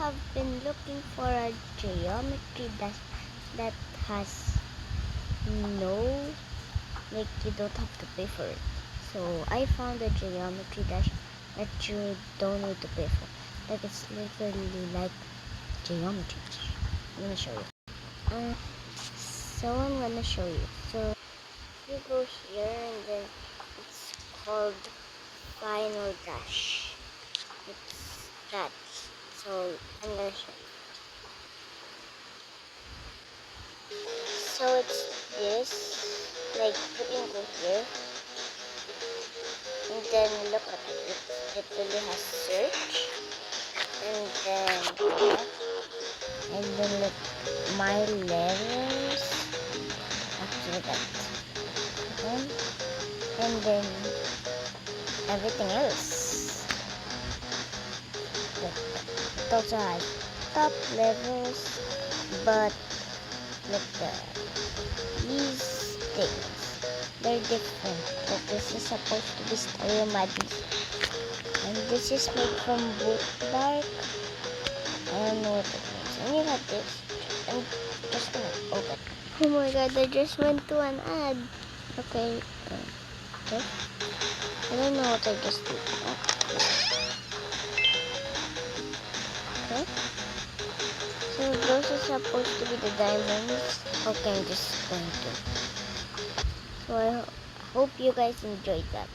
have been looking for a geometry that has no, like, you don't have to pay for it. So I found a geometry dash that you don't need to pay for. Like, it's literally like geometry dash. I'm gonna show you. So I'm gonna show you. So you go here and then it's called Final Dash. It's that. So I'm gonna show you. So it's this. Like, you can go here and then look at it. It really has search and then and then look my letters after that. And then everything else. Look, it also has top levels, but look these things, they're different. Like, this is supposed to be Stereo Madness, and this is made from Boot Dark. I don't know what it means. And you got this. I'm just gonna open. Oh my god, I just went to an ad. Okay. Okay. I don't know what I just did. Okay. So those are supposed to be the diamonds. Okay, I'm just going to. So I hope you guys enjoyed that.